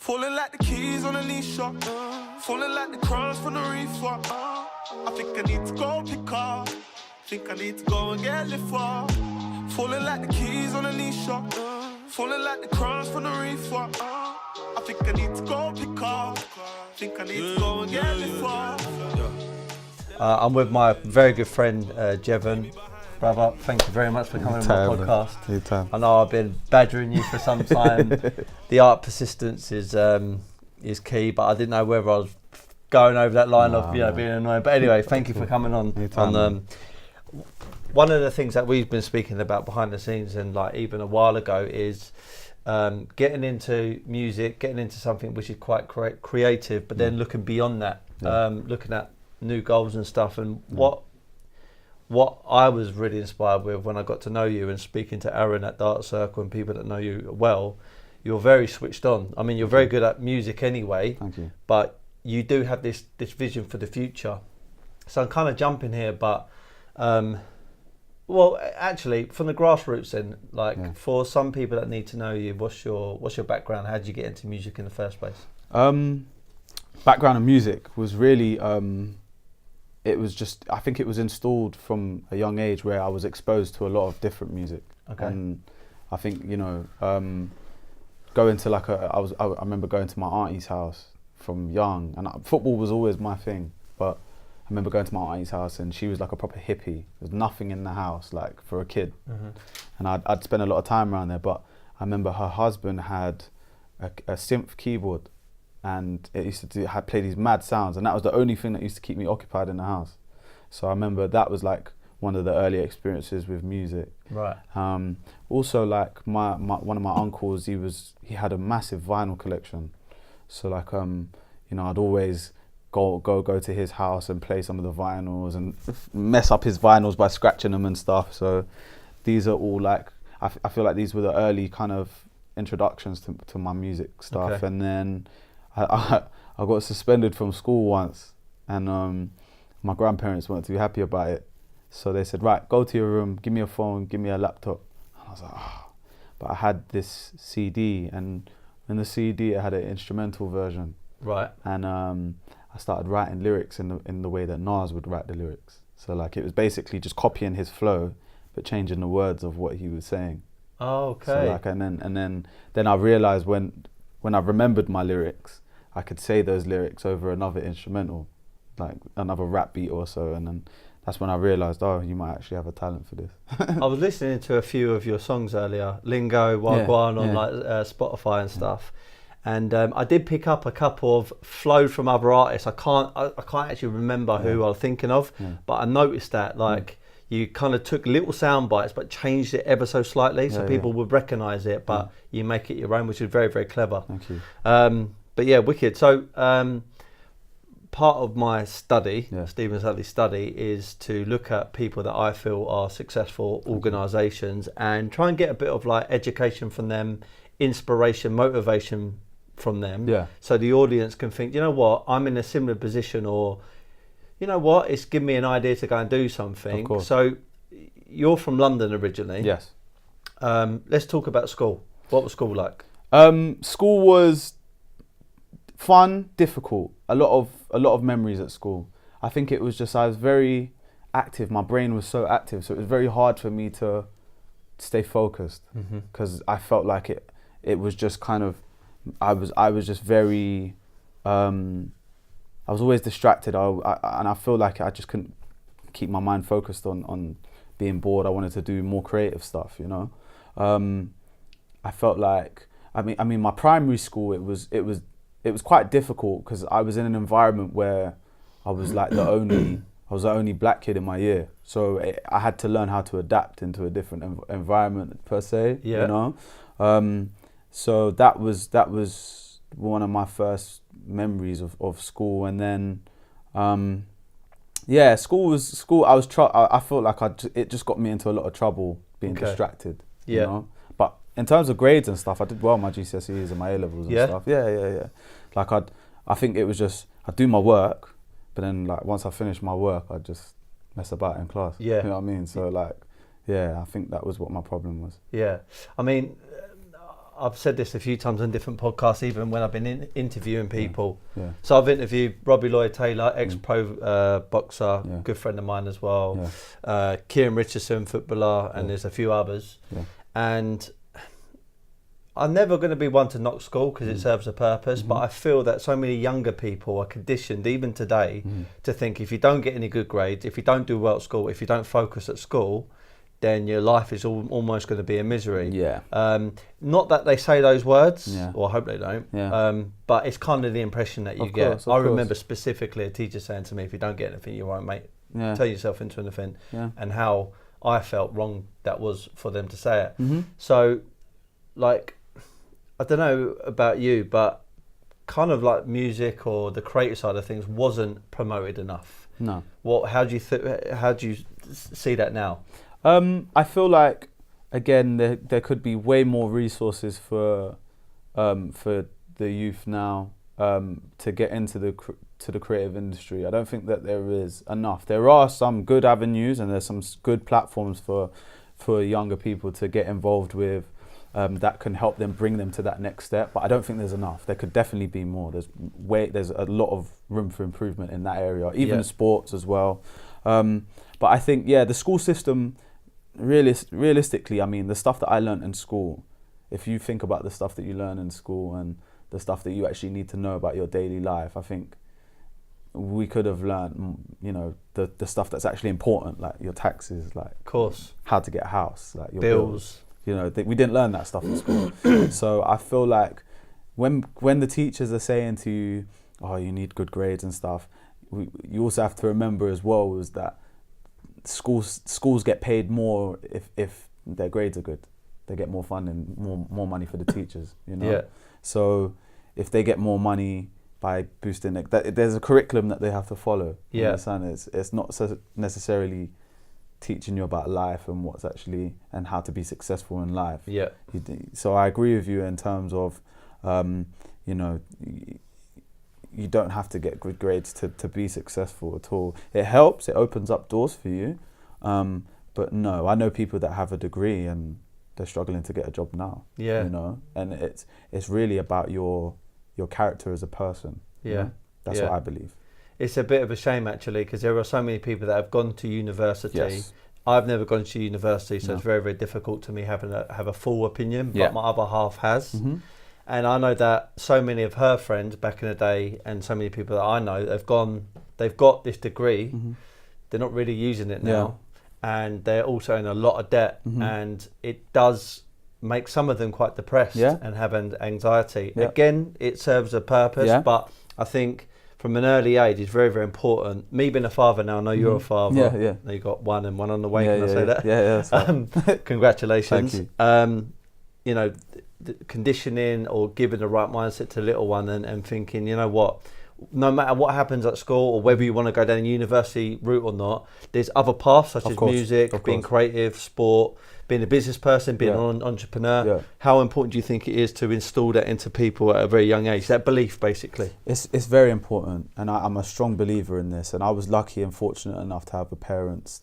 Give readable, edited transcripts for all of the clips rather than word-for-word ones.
Falling like the keys on a leash up. Falling like the crumbs from the reefer. I think I need to go pick up. Think I need to go and get lit for. Falling like the keys on a leash up. Falling like the crumbs from the reefer. I think I need to go pick up. Think I need to go and get lit for. I'm with my very good friend Jevon. Brother, thank you very much for coming on my podcast. Anytime. I know I've been badgering you for some time. The art of persistence is key, but I didn't know whether I was going over that line of being annoying. But anyway, thank you for coming on. Anytime, one of the things that we've been speaking about behind the scenes and like even a while ago is getting into music, getting into something which is quite creative, but then looking beyond that, looking at new goals and stuff. And what I was really inspired with when I got to know you and speaking to Aaron at the Art Circle and people that know you well, you're very switched on. I mean, you're very good at music anyway. Thank you. But you do have this vision for the future. So I'm kind of jumping here, but well, actually, from the grassroots then, like for some people that need to know you, what's your background? How did you get into music in the first place? Background in music was really, it was just, I think it was installed from a young age where I was exposed to a lot of different music. Okay. And I think, going to like I remember going to my auntie's house from young, and football was always my thing, but I remember going to my auntie's house and she was like a proper hippie. There's nothing in the house like for a kid. And I'd spend a lot of time around there, but I remember her husband had a synth keyboard, and it used to play these mad sounds, and that was the only thing that used to keep me occupied in the house. So I remember that was like one of the early experiences with music. Right. Also, like one of my uncles, he had a massive vinyl collection. So like I'd always go to his house and play some of the vinyls and mess up his vinyls by scratching them and stuff. So these are all like I feel like these were the early kind of introductions to my music stuff. Okay. And then I got suspended from school once, and my grandparents weren't too happy about it. So they said, right, go to your room, give me a phone, give me a laptop. And I was like, But I had this CD, and in the CD it had an instrumental version. Right. And I started writing lyrics in the way that Nas would write the lyrics. So like it was basically just copying his flow, but changing the words of what he was saying. Oh, okay. So like, and then I realized when I remembered my lyrics, I could say those lyrics over another instrumental, like another rap beat or so, and then that's when I realised, you might actually have a talent for this. I was listening to a few of your songs earlier, Lingo, Wagwan on like Spotify and stuff, and I did pick up a couple of flow from other artists. I can't actually remember who I was thinking of, but I noticed that you kind of took little sound bites but changed it ever so slightly, so people would recognise it, but you make it your own, which is very, very clever. Thank you. But yeah, wicked. So part of my study, Steven Sully Study, is to look at people that I feel are successful organisations and try and get a bit of like education from them, inspiration, motivation from them, so the audience can think, you know what, I'm in a similar position, or you know what, it's given me an idea to go and do something. So you're from London originally. Yes. Let's talk about school. What was school like? School was fun, difficult. A lot of memories at school. I think it was just, I was very active. My brain was so active, so it was very hard for me to stay focused, because I felt like it was just kind of, I was just very, I was always distracted. And I feel like I just couldn't keep my mind focused on being bored. I wanted to do more creative stuff, you know. I felt like, I mean, my primary school, it was quite difficult because I was in an environment where I was like the only black kid in my year. So I had to learn how to adapt into a different environment per se, you know. So that was one of my first memories of school. And then, school. I felt like it just got me into a lot of trouble being distracted, you know. But in terms of grades and stuff, I did well my GCSEs and my A levels and stuff. Yeah. Like I think it was just, I'd do my work, but then like once I finished my work, I'd just mess about in class. Yeah. You know what I mean? So like, I think that was what my problem was. Yeah. I mean, I've said this a few times on different podcasts, even when I've been interviewing people. Yeah. So I've interviewed Robbie Lloyd-Taylor, ex-pro boxer, good friend of mine as well. Kieran Richardson, footballer, and there's a few others. And I'm never going to be one to knock school because it serves a purpose, but I feel that so many younger people are conditioned, even today, to think if you don't get any good grades, if you don't do well at school, if you don't focus at school, then your life is almost going to be a misery. Not that they say those words, or I hope they don't, but it's kind of the impression that you get. I remember specifically a teacher saying to me, if you don't get anything, you won't make turn yourself into anything, and how I felt wrong that was for them to say it. So, like, I don't know about you, but kind of like music or the creative side of things wasn't promoted enough. No. How do you see that now? I feel like, again, there could be way more resources for the youth now to get into the creative industry. I don't think that there is enough. There are some good avenues and there's some good platforms for younger people to get involved with that can help them bring them to that next step. But I don't think there's enough. There could definitely be more. There's a lot of room for improvement in that area, even sports as well. But I think, the school system, realistically, I mean, the stuff that I learned in school, if you think about the stuff that you learn in school and the stuff that you actually need to know about your daily life, I think we could have learned, the stuff that's actually important, like your taxes, like, of course, how to get a house, like your bills. We didn't learn that stuff in school. So I feel like when the teachers are saying to you, oh, you need good grades and stuff, you also have to remember as well is that schools get paid more if their grades are good. They get more funding, more money for the teachers, So if they get more money by boosting it, there's a curriculum that they have to follow. You understand? It's not necessarily teaching you about life and what's actually and how to be successful in life. So I agree with you in terms of you don't have to get good grades to be successful at all. It helps, it opens up doors for you, but no, I know people that have a degree and they're struggling to get a job now. And it's really about your character as a person. That's what I believe. It's a bit of a shame, actually, because there are so many people that have gone to university. I've never gone to university, so it's very, very difficult to me have a full opinion, but my other half has. And I know that so many of her friends back in the day and so many people that I know, they've got this degree, they're not really using it now, and they're also in a lot of debt, and it does make some of them quite depressed and have anxiety. Again, it serves a purpose, but I think from an early age is very, very important. Me being a father now, I know you're a father. Now you've got one and one on the way, can I say that? That's right. Congratulations. Thank you. Conditioning or giving the right mindset to little one and thinking, you know what, no matter what happens at school or whether you want to go down a university route or not, there's other paths such as music, being creative, sport, being a business person, being an entrepreneur. How important do you think it is to instill that into people at a very young age, that belief basically? It's very important, and I'm a strong believer in this, and I was lucky and fortunate enough to have parents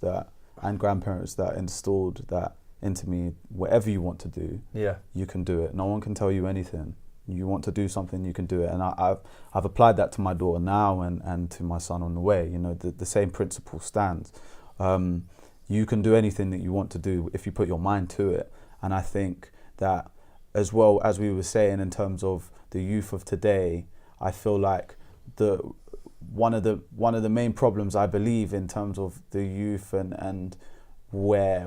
and grandparents that installed that into me. Whatever you want to do, you can do it. No one can tell you anything. You want to do something, you can do it. And I've applied that to my daughter now and to my son on the way. The same principle stands. You can do anything that you want to do if you put your mind to it. And I think that, as well as we were saying in terms of the youth of today, I feel like one of the main problems I believe in terms of the youth and where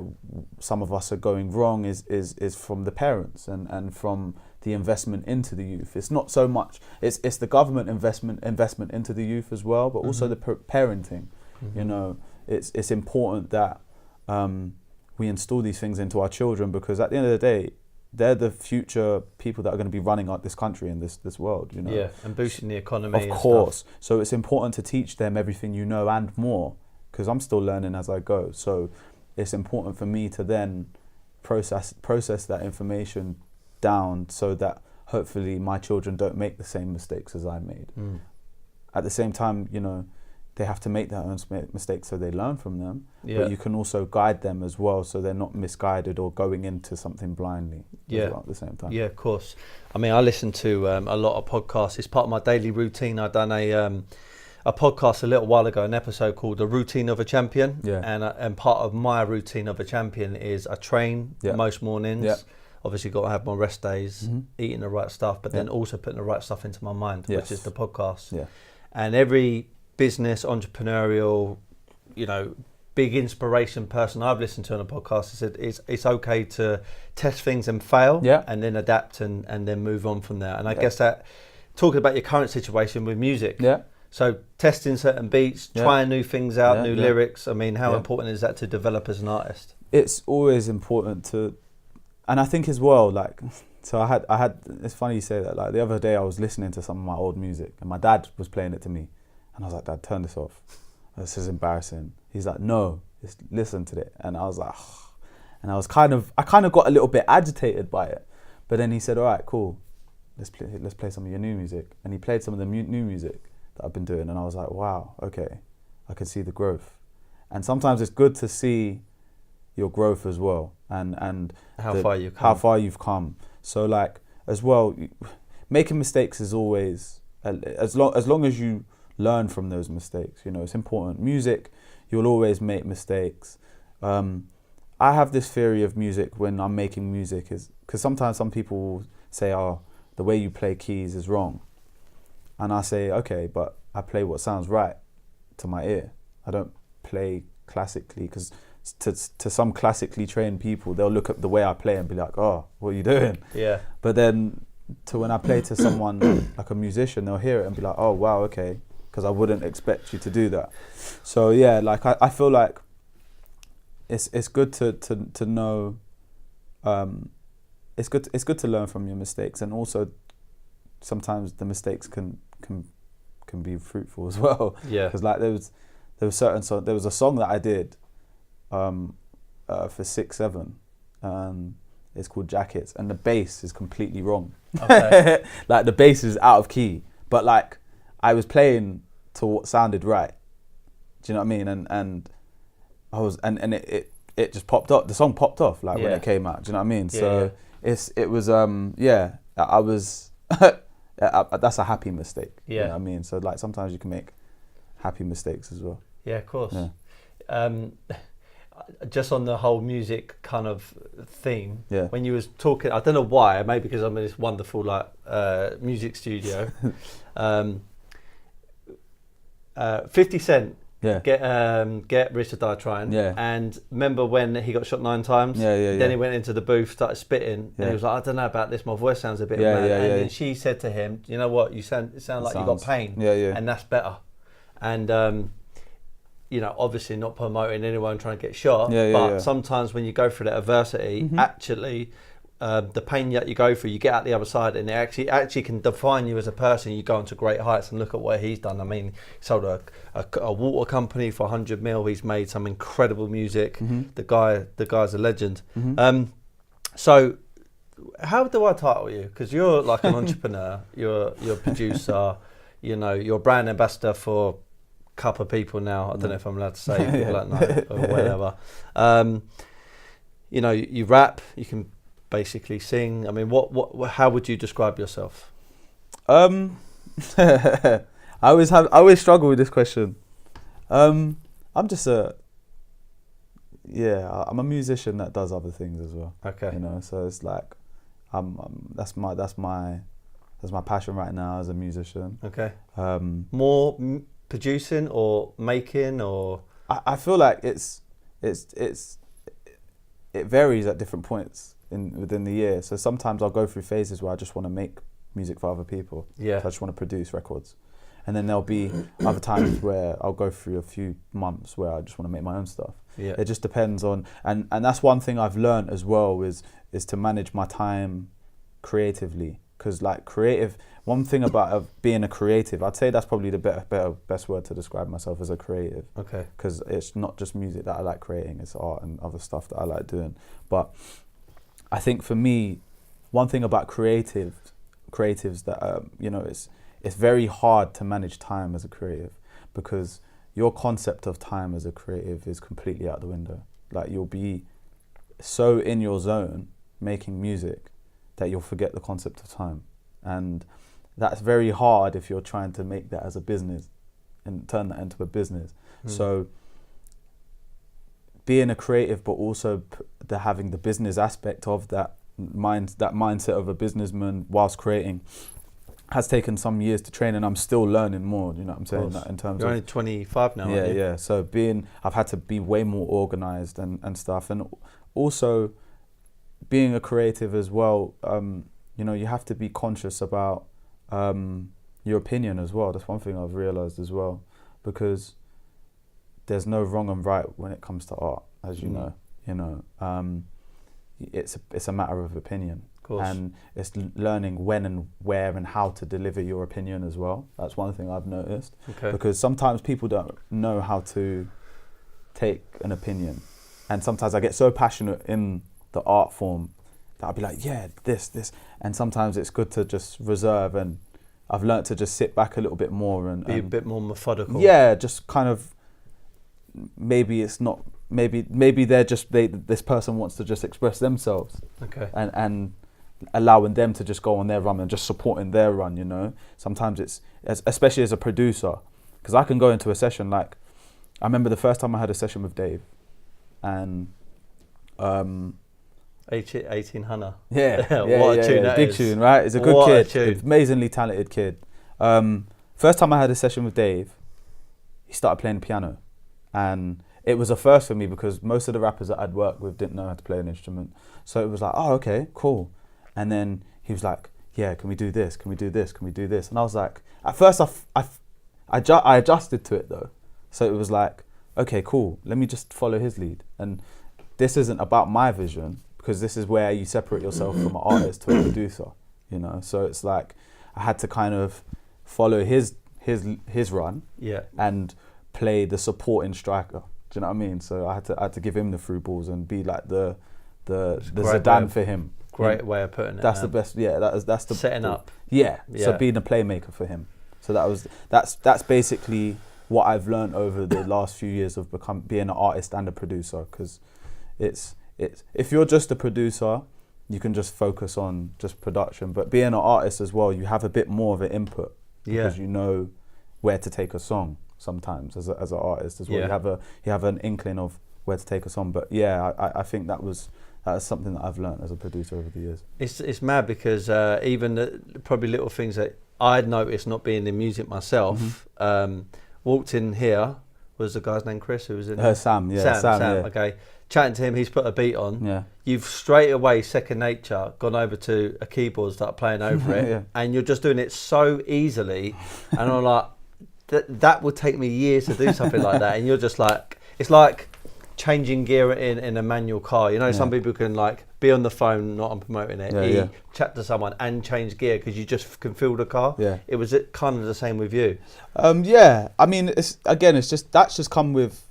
some of us are going wrong is from the parents and from the investment into the youth. It's not so much, it's the government investment into the youth as well, but also the parenting. It's important that we install these things into our children, because at the end of the day, they're the future people that are going to be running out this country and this world, and boosting the economy. Of course. So it's important to teach them everything you know and more, because I'm still learning as I go. So it's important for me to then process that information down so that hopefully my children don't make the same mistakes as I made. At the same time, they have to make their own mistakes so they learn from them. Yeah. But you can also guide them as well, so they're not misguided or going into something blindly as well at the same time. Yeah, of course. I mean, I listen to a lot of podcasts. It's part of my daily routine. I've done a podcast a little while ago, an episode called The Routine of a Champion. Yeah. And part of my routine of a champion is I train most mornings. Yeah. Obviously got to have my rest days, eating the right stuff, but then also putting the right stuff into my mind, which is the podcast. Yeah. And every business, entrepreneurial, big inspiration person I've listened to on a podcast said it's okay to test things and fail and then adapt and then move on from there. And I guess that, talking about your current situation with music. Yeah. So testing certain beats, trying new things out, new lyrics. I mean, how important is that to develop as an artist? It's always important to, and I think as well, like, so I had, it's funny you say that, like the other day I was listening to some of my old music and my dad was playing it to me. And I was like, Dad, turn this off. This is embarrassing. He's like, no, just listen to it. And I was like, oh. And I kind of got a little bit agitated by it. But then he said, all right, cool. Let's play some of your new music. And he played some of the new music that I've been doing. And I was like, wow, okay, I can see the growth. And sometimes it's good to see your growth as well. And how far you've come. So like, as well, making mistakes is always, as long as you learn from those mistakes, it's important. Music, you'll always make mistakes. I have this theory of music when I'm making music is because sometimes some people say, oh, the way you play keys is wrong. And I say, okay, but I play what sounds right to my ear. I don't play classically, because to some classically trained people, they'll look at the way I play and be like, oh, what are you doing? Yeah. But then when I play to someone like a musician, they'll hear it and be like, oh, wow, okay. Because I wouldn't expect you to do that. So yeah, like I feel like it's good to know. It's good to learn from your mistakes, and also sometimes the mistakes can be fruitful as well. Yeah. Because like there was a song that I did for 6-7. It's called Jackets, and the bass is completely wrong. Okay. Like the bass is out of key, but like I was playing to what sounded right. Do you know what I mean? And I was and it just popped up. The song popped off when it came out. Do you know what I mean? So it was I was that's a happy mistake. Yeah. You know what I mean? So like sometimes you can make happy mistakes as well. Yeah, of course. Yeah. Just on the whole music kind of theme, when you was talking, I don't know why, maybe because I'm in this wonderful music studio. 50 Cent, Get Rich or Die Trying. Yeah. And remember when he got shot 9 times? Then he went into the booth, started spitting, and he was like, I don't know about this, my voice sounds a bit mad. And then she said to him, you know what, it sound like you got pain. And that's better. And obviously not promoting anyone trying to get shot, but sometimes when you go through that adversity, actually, the pain that you go through, you get out the other side, and it actually can define you as a person. You go on to great heights, and look at what he's done. I mean, he sold a water company for 100 mil. He's made some incredible music. The guy's a legend. So how do I title you? Because you're like an entrepreneur, you're a producer, you're a brand ambassador for couple of people now. I don't know if I'm allowed to say people like no or whatever. You rap, you can basically sing. I mean, what how would you describe yourself? I always struggle with this question. I'm just I'm a musician that does other things as well. Okay. So it's like that's my passion right now as a musician. Okay. More producing or making, or I feel like it varies at different points within the year. So sometimes I'll go through phases where I just want to make music for other people. Yeah. So I just want to produce records. And then there'll be other times where I'll go through a few months where I just want to make my own stuff. Yeah. It just depends on, and that's one thing I've learned as well is to manage my time creatively. Because one thing about being a creative, I'd say that's probably the best word to describe myself as a creative. Okay. Because it's not just music that I like creating, it's art and other stuff that I like doing. But I think for me, one thing about creatives that it's very hard to manage time as a creative, because your concept of time as a creative is completely out the window. Like, you'll be so in your zone making music that you'll forget the concept of time. And that's very hard if you're trying to make that as a business and turn that into a business. So being a creative, but also having the business aspect of that mindset of a businessman whilst creating, has taken some years to train, and I'm still learning more. You know what I'm saying? That in terms You're of only 25 now. yeah, aren't you? yeah. So I've had to be way more organized and stuff, and also being a creative as well. You know, you have to be conscious about your opinion as well. That's one thing I've realized as well, because there's no wrong and right when it comes to art, as you know. You know, it's a matter of opinion. And it's learning when and where and how to deliver your opinion as well. That's one thing I've noticed. Because sometimes people don't know how to take an opinion. And sometimes I get so passionate in the art form that I'll be like, yeah, this. And sometimes it's good to just reserve, and I've learnt to just sit back a little bit more and be a bit more methodical. Yeah, just kind of, maybe it's not, maybe they're just, this person wants to just express themselves. And allowing them to just go on their run and just supporting their run, you know. Sometimes it's, especially as a producer, because I can go into a session, like, I remember the first time I had a session with Dave, and 18 Hannah. Yeah, What a tune that big is. tune, right? He's a good kid, amazingly talented kid. First time I had a session with Dave, he started playing the piano, and it was a first for me because most of the rappers that I'd worked with didn't know how to play an instrument. So it was like, oh, okay, cool. And then he was like, yeah, can we do this? Can we do this? Can we do this? And I was like, at first I adjusted to it though. So it was like, okay, cool. Let me just follow his lead. And this isn't about my vision, because this is where you separate yourself from an artist to a producer, you know? So it's like, I had to kind of follow his run and play the supporting striker. Do you know what I mean? So I had to give him the through balls and be like the Zidane for him. Great way of putting it. That's the best. Yeah, that's the setting up. Yeah. So being a playmaker for him. So that's basically what I've learned over the last few years of being an artist and a producer. Because it's if you're just a producer, you can just focus on just production. But being an artist as well, you have a bit more of an input, because you know where to take a song. Sometimes as an artist as well, you have an inkling of where to take a song. But yeah, I think that is something that I've learned as a producer over the years. It's mad because even probably little things that I'd noticed not being in music myself. Walked in here, was the guy's name Chris, who was in Sam. Okay, chatting to him, he's put a beat on. Yeah, you've straight away, second nature, gone over to a keyboard, start playing over it, and you're just doing it so easily. And I'm like, that would take me years to do something like that. And you're just like, it's like changing gear in a manual car. You know, some people can like be on the phone, not I'm promoting it, chat to someone and change gear because you just can feel the car. Yeah. It was kind of the same with you. Yeah, I mean, that's just come with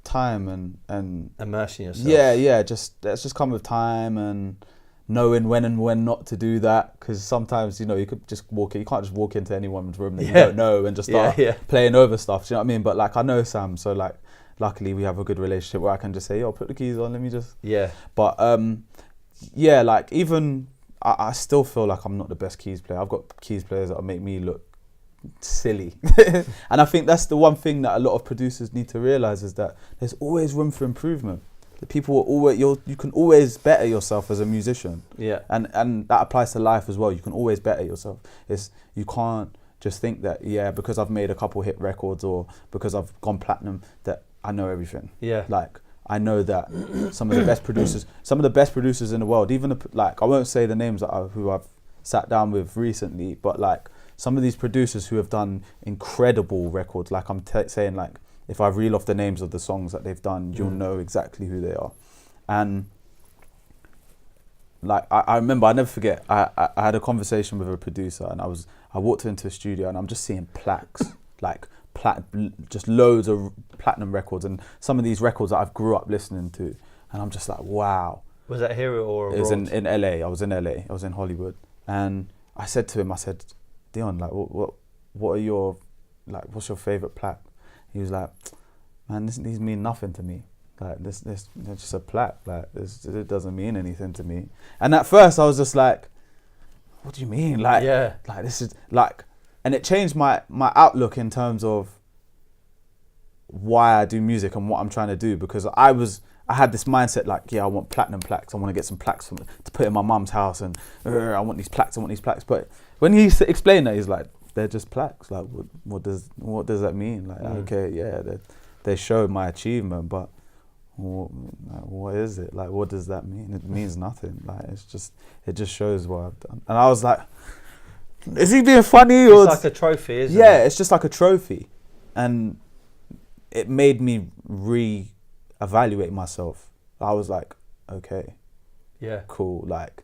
time and immersing yourself. That's just come with time and knowing when and when not to do that, because sometimes, you know, you could just you can't just walk into anyone's room that you don't know and just start playing over stuff. Do you know what I mean? But like, I know Sam, so like, luckily we have a good relationship where I can just say, yo, put the keys on, let me just but like, even I still feel like I'm not the best keys player. I've got keys players that make me look silly. And I think that's the one thing that a lot of producers need to realize, is that there's always room for improvement. The people are always, you can always better yourself as a musician. And that applies to life as well. You can always better yourself. You can't just think that, because I've made a couple hit records or because I've gone platinum, that I know everything. Like, I know that some of the best producers in the world, even like, I won't say the names who I've sat down with recently, but like, some of these producers who have done incredible records, like I'm saying, like, if I reel off the names of the songs that they've done, you'll know exactly who they are. And like, I remember, I never forget, I had a conversation with a producer, and I walked into a studio and I'm just seeing Plaques, like just loads of platinum records, and some of these records that I've grew up listening to, and I'm just like, wow. Was that here or abroad? It was in LA. I was in LA. I was in Hollywood, and I said to him, Dion, like, what are your, like, what's your favorite plaque? he was like, man, these mean nothing to me. Like this it's just a plaque. Like it doesn't mean anything to me. And at first I was just like, what do you mean? Like, like this is like, and it changed my outlook in terms of why I do music and what I'm trying to do, because I had this mindset like, yeah, I want platinum plaques. I want to get some plaques to put in my mum's house, and I want these plaques. But when he explained that, he's like, they're just plaques. Like, what does that mean? Like, okay, yeah, they show my achievement, but what is it? Like, what does that mean? It means nothing. Like, it just shows what I've done. And I was like, is he being funny? It's like a trophy, isn't it? Yeah, it's just like a trophy. And it made me re-evaluate myself. I was like, okay, yeah, cool. Like,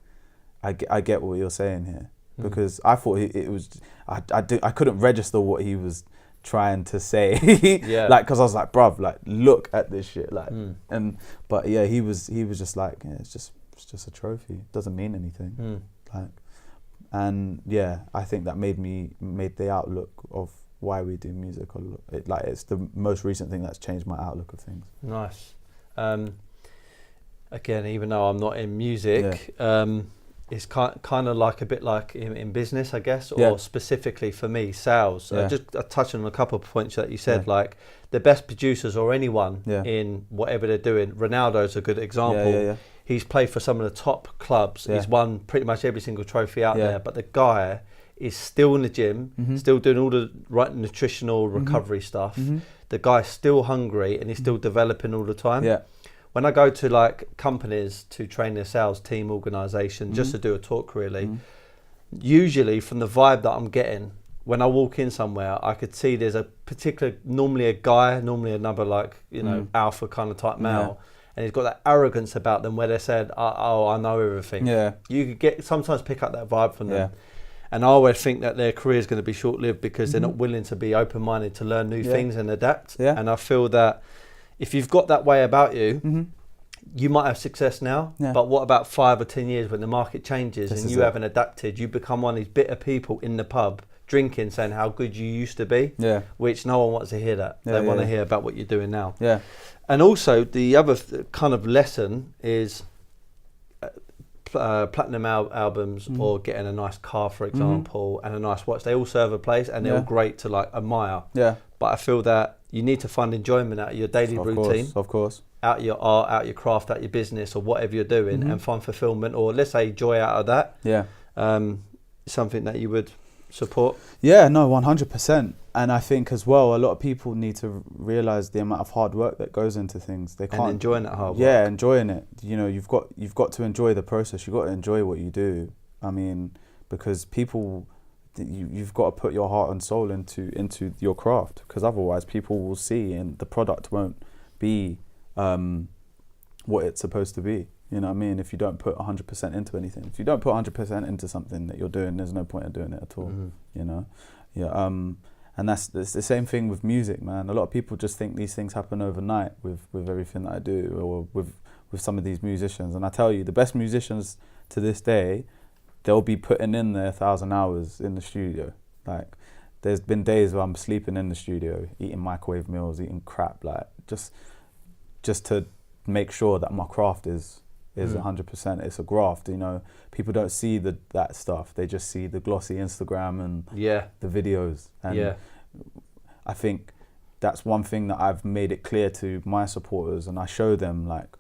I get what you're saying here, because I thought it was, I couldn't register what he was trying to say. Like, because I was like, bruv, like, look at this shit, like, but yeah, he was just like, yeah, it's just a trophy. It doesn't mean anything. Like, and yeah, I think that made the outlook of why we do music it's the most recent thing that's changed my outlook of things. Nice. Again, even though I'm not in music, it's kind of like a bit like in business, I guess, or specifically for me, sales. Just touching on a couple of points that you said, like the best producers or anyone in whatever they're doing. Ronaldo's a good example. He's played for some of the top clubs. He's won pretty much every single trophy out there, but the guy is still in the gym, still doing all the right nutritional recovery stuff. The guy's still hungry and he's still developing all the time. When I go to like companies to train their sales team organisation, just to do a talk really, usually from the vibe that I'm getting, when I walk in somewhere, I could see there's a particular, normally a guy, normally another like, you know, alpha kind of type male, and he's got that arrogance about them where they said, oh, I know everything. You could sometimes pick up that vibe from them. And I always think that their career is going to be short-lived because they're not willing to be open-minded to learn new things and adapt. And I feel that if you've got that way about you, you might have success now, but what about 5 or 10 years when the market changes and you haven't adapted? You become one of these bitter people in the pub drinking, saying how good you used to be, which no one wants to hear that. They want to hear about what you're doing now. And also the other kind of lesson is platinum albums or getting a nice car, for example, and a nice watch. They all serve a place and they're all great to like admire. But I feel that you need to find enjoyment out of your daily routine. Of course. Out your art, out your craft, out your business or whatever you're doing, and find fulfillment, or let's say joy out of that. Something that you would support. No, 100%. And I think as well, a lot of people need to realise the amount of hard work that goes into things. They can't, and enjoying that hard work. Enjoying it. You know, you've got to enjoy the process. You've got to enjoy what you do. I mean, because people, you've got to put your heart and soul into your craft, because otherwise people will see and the product won't be what it's supposed to be. You know what I mean? If you don't put 100% into anything, if you don't put 100% into something that you're doing, there's no point in doing it at all. You know, and that's the same thing with music, man. A lot of people just think these things happen overnight with everything that I do, or with some of these musicians. And I tell you, the best musicians to this day, they'll be putting in their 1,000 hours in the studio. Like, there's been days where I'm sleeping in the studio, eating microwave meals, eating crap, like just to make sure that my craft is 100%. It's a graft, you know. People don't see that stuff. They just see the glossy Instagram and the videos. And I think that's one thing that I've made it clear to my supporters, and I show them like,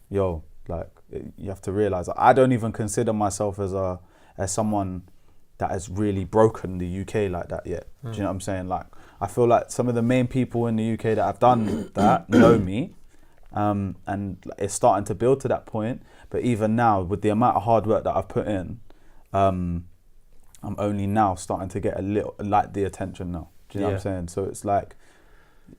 yo, like, you have to realise I don't even consider myself as someone that has really broken the UK like that yet. Do you know what I'm saying? Like, I feel like some of the main people in the UK that have done that know me. And it's starting to build to that point, but even now with the amount of hard work that I've put in, I'm only now starting to get a little like the attention now. Do you know what I'm saying? So it's like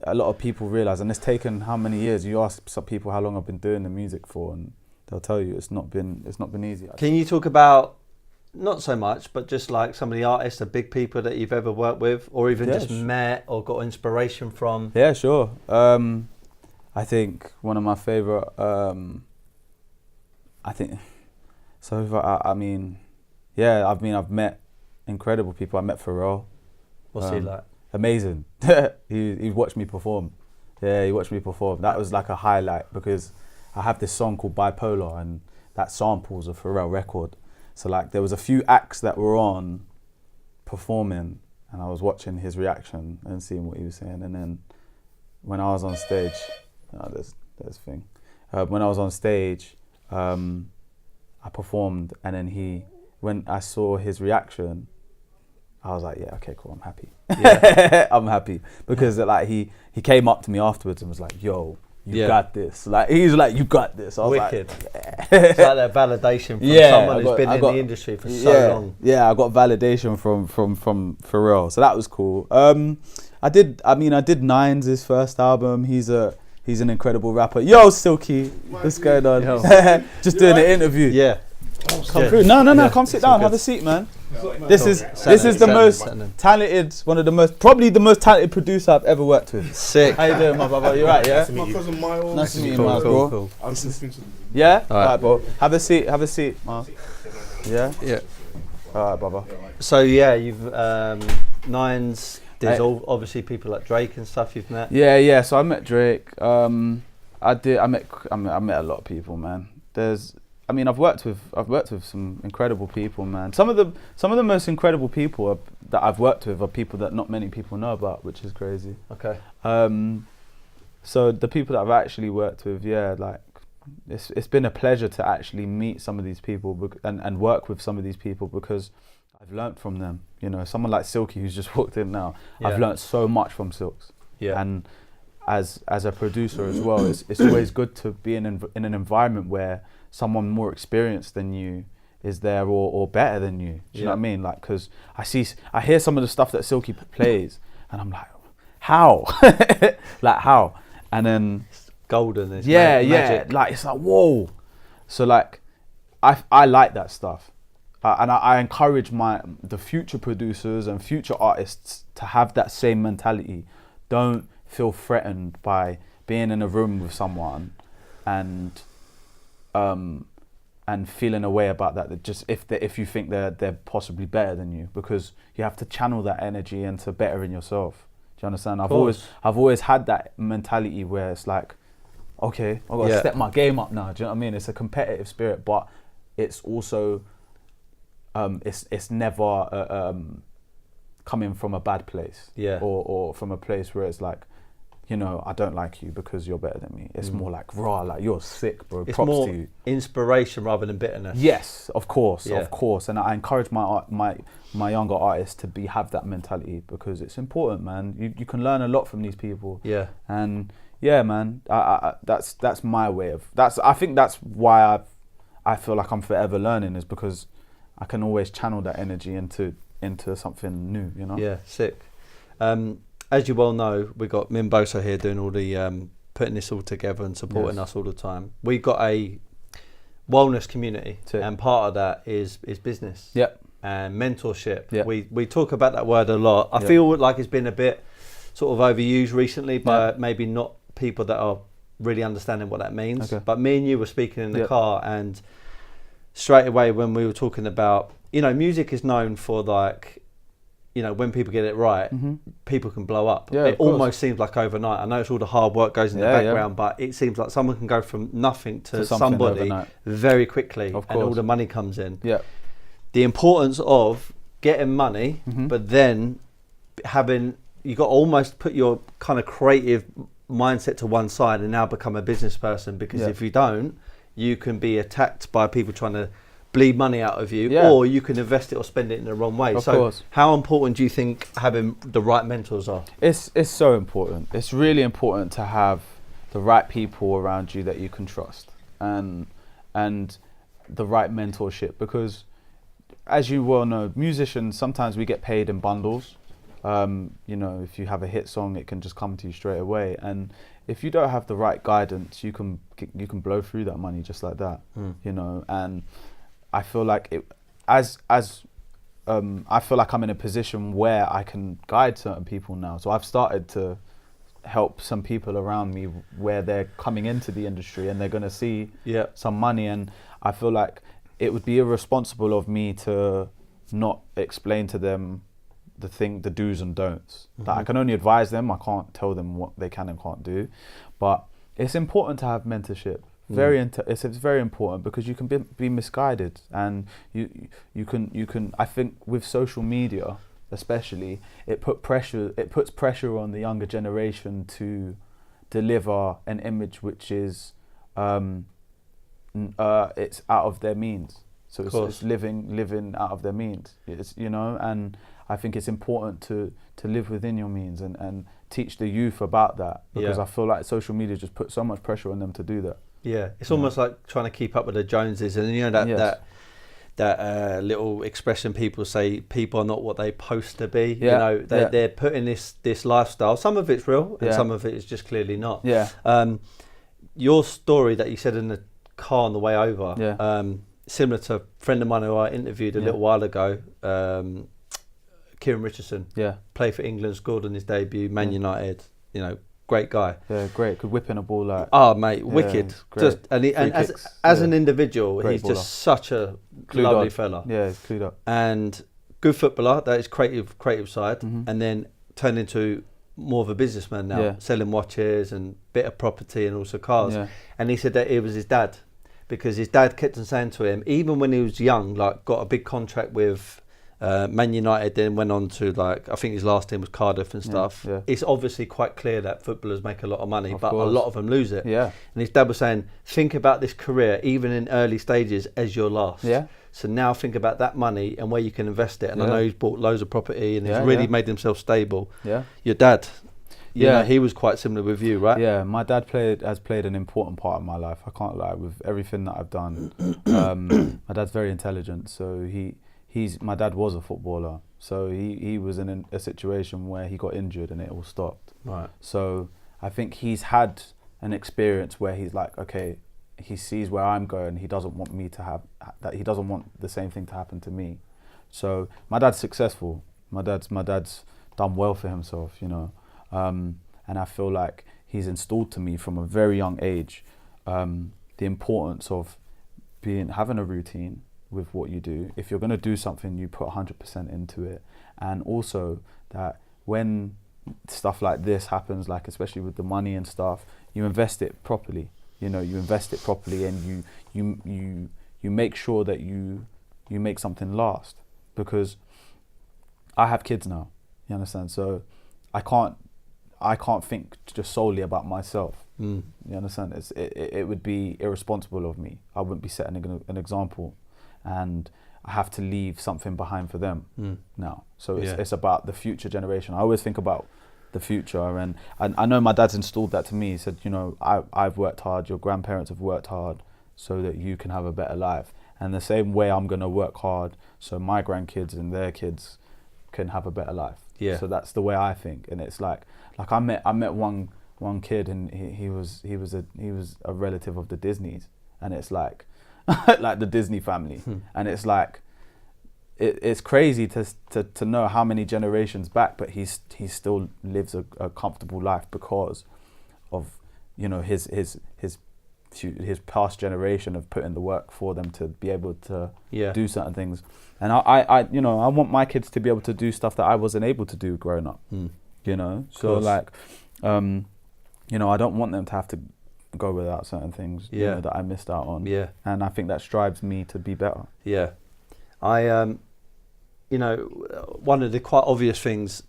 a lot of people realise, and it's taken how many years? You ask some people how long I've been doing the music for, and they'll tell you it's not been easy. Can you talk about, not so much, but just like some of the artists, the big people that you've ever worked with, or even just met or got inspiration from? Yeah, sure. I think one of my favourite, I've met incredible people. I met Pharrell. What's he like? amazing. he watched me perform. Yeah, he watched me perform. That was like a highlight because I have this song called Bipolar, and that samples a Pharrell record. So like there was a few acts that were on performing, and I was watching his reaction and seeing what he was saying. And then when I was on stage, there's thing. When I was on stage, I performed, and then when I saw his reaction, I was like, yeah, okay, cool, I'm happy. Yeah. I'm happy because like he came up to me afterwards and was like, yo, you got this. Like he's like, you got this. I was wicked. Like, yeah. It's like that validation from someone who's been in the industry for so long. Yeah, I got validation from Pharrell, so that was cool. I did Nines, his first album. He's an incredible rapper. Yo, Silky, what's going on? Just doing an interview. Yeah. Come through. No, come sit down, have a seat, man. This is the most talented, probably the most talented producer I've ever worked with. Sick. How you doing, my brother? You right, yeah? My cousin Miles. Nice to meet you, Miles, bro. Cool. I'm just listening to them. Yeah? Alright, bro. Have a seat, Miles. Yeah? Yeah. Alright, brother. So yeah, you've Nines. There's obviously people like Drake and stuff you've met. Yeah. So I met Drake. I met a lot of people, man. I've worked with some incredible people, man. Some of the most incredible people that I've worked with are people that not many people know about, which is crazy. Okay. So the people that I've actually worked with, like it's been a pleasure to actually meet some of these people and work with some of these people because I've learnt from them. You know, someone like Silky who's just walked in now. Yeah. I've learnt so much from Silks. Yeah. And as a producer as well, it's always good to be in an environment where someone more experienced than you is there or better than you. Do you know what I mean? Like, because I hear some of the stuff that Silky plays, and I'm like, how? Like how? And then it's golden. It's magic. Like it's like whoa. So like, I like that stuff. And I encourage the future producers and future artists to have that same mentality. Don't feel threatened by being in a room with someone and feeling a way about that just if you think they're possibly better than you, because you have to channel that energy into bettering yourself. Do you understand? I've always had that mentality where it's like, okay, I've got to step my game up now. Do you know what I mean? It's a competitive spirit, but it's also it's never coming from a bad place, or from a place where it's like, you know, I don't like you because you're better than me. It's more like raw, like you're sick, bro. It's props more to you. Inspiration rather than bitterness. Yes, of course. And I encourage my younger artists to have that mentality because it's important, man. You can learn a lot from these people. Yeah. And yeah, man, that's my way of I think that's why I feel like I'm forever learning, is because I can always channel that energy into something new, you know? Yeah, sick. As you well know, we got Mimboso here doing all the putting this all together and supporting us all the time. We've got a wellness community, and part of that is business. Yep. And mentorship. Yep. We talk about that word a lot. I feel like it's been a bit sort of overused recently by maybe not people that are really understanding what that means. Okay. But me and you were speaking in the car, and straight away when we were talking about, you know, music is known for like, you know, when people get it right, people can blow up. Yeah, it almost seems like overnight. I know it's all the hard work goes in the background, but it seems like someone can go from nothing to somebody overnight, very quickly, and all the money comes in. Yeah. The importance of getting money, but then you got to almost put your kind of creative mindset to one side and now become a business person, because if you don't, you can be attacked by people trying to bleed money out of you, or you can invest it or spend it in the wrong way. Of course. How important do you think having the right mentors are? It's so important. It's really important to have the right people around you that you can trust, and the right mentorship, because as you well know, musicians, sometimes we get paid in bundles. You know, if you have a hit song, it can just come to you straight away, and if you don't have the right guidance, you can blow through that money just like that. You know, and I feel like I feel like I'm in a position where I can guide certain people now. So I've started to help some people around me where they're coming into the industry and they're going to see some money, and I feel like it would be irresponsible of me to not explain to them the do's and don'ts. That I can only advise them. I can't tell them what they can and can't do. But it's important to have mentorship. It's very important, because you can be misguided, and you can. I think with social media, especially, it puts pressure on the younger generation to deliver an image which is it's out of their means. So it's living out of their means. It's, and I think it's important to live within your means and teach the youth about that, because I feel like social media just puts so much pressure on them to do that. Yeah, it's almost like trying to keep up with the Joneses, and that little expression people say, people are not what they post to be. They're putting this lifestyle. Some of it's real, and some of it is just clearly not. Your story that you said in the car on the way over, similar to a friend of mine who I interviewed a little while ago, Kieran Richardson, played for England, scored on his debut, Man United, great guy. Yeah, great. Could whip in a ball like. Oh, mate, wicked. Great. As an individual, he's just such a lovely fella. Yeah, he's clued up. And good footballer. That is creative side, and then turned into more of a businessman now, selling watches and bit of property and also cars. Yeah. And he said that it was his dad, because his dad kept on saying to him, even when he was young, like got a big contract with Man United, then went on to, like, I think his last team was Cardiff and stuff. It's obviously quite clear that footballers make a lot of money, but a lot of them lose it. And his dad was saying, think about this career, even in early stages, as your last. So now think about that money and where you can invest it. And I know he's bought loads of property and he's really made himself stable. Your dad, you know, he was quite similar with you, right? Yeah, my dad has played an important part of my life. I can't lie, with everything that I've done. My dad's very intelligent, so my dad was a footballer, so he was in a situation where he got injured and it all stopped. Right. So I think he's had an experience where he's like, okay, he sees where I'm going. He doesn't want me to have that. He doesn't want the same thing to happen to me. So my dad's successful. My dad's done well for himself, and I feel like he's installed to me from a very young age the importance of having a routine with what you do. If you're going to do something, you put 100% into it. And also that when stuff like this happens, like especially with the money and stuff, you invest it properly. You invest it properly, and you make sure that you make something last. Because I have kids now, you understand? So I can't think just solely about myself. You understand? It would be irresponsible of me. I wouldn't be setting an example. And I have to leave something behind for them now. So it's about the future generation. I always think about the future, and I know my dad's installed that to me. He said, I've worked hard, your grandparents have worked hard so that you can have a better life. And the same way I'm going to work hard so my grandkids and their kids can have a better life. Yeah. So that's the way I think. And it's like I met one kid, and he was a relative of the Disneys, and it's like like the Disney family. And it's like it's crazy to know how many generations back, but he still lives a comfortable life because of his past generation of putting the work for them to be able to do certain things. And I want my kids to be able to do stuff that I wasn't able to do growing up. So like I don't want them to have to go without certain things that I missed out on. And I think that strives me to be better. I one of the quite obvious things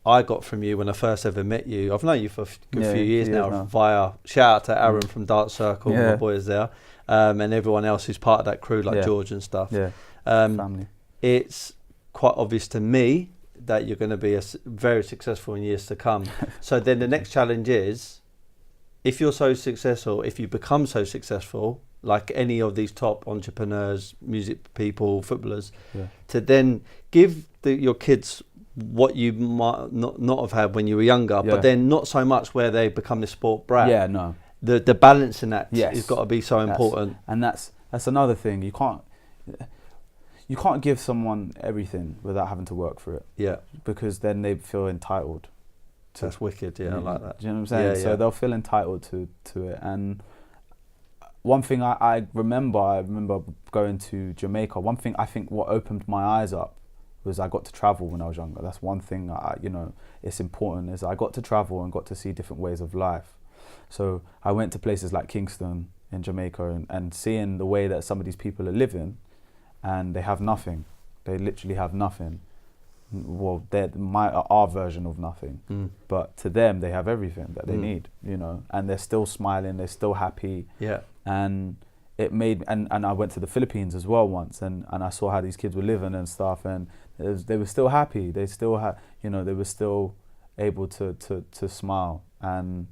I got from you when I first ever met you, I've known you for a good few years now, via shout out to Aaron from Dart Circle, my boys there, and everyone else who's part of that crew, like George and stuff. Family. It's quite obvious to me that you're going to be very successful in years to come. So then the next challenge is, if you're so successful, if you become so successful, like any of these top entrepreneurs, music people, footballers, to then give your kids what you might not have had when you were younger, but then not so much where they become the sport brat. The balance in that has got to be so important. And that's another thing. You can't give someone everything without having to work for it. Because then they feel entitled. That's wicked. I like that. Do you know what I'm saying? So they'll feel entitled to it. And one thing I remember going to Jamaica. One thing I think what opened my eyes up was I got to travel when I was younger. That's one thing it's important, is I got to travel and got to see different ways of life. So I went to places like Kingston in Jamaica and seeing the way that some of these people are living, and they have nothing. They literally have nothing. Well, they're our version of nothing, but to them they have everything that they need, and they're still smiling, they're still happy. Yeah. And it made, and I went to the Philippines as well once, and I saw how these kids were living and stuff, and they were still happy. They still had, they were still able to smile. And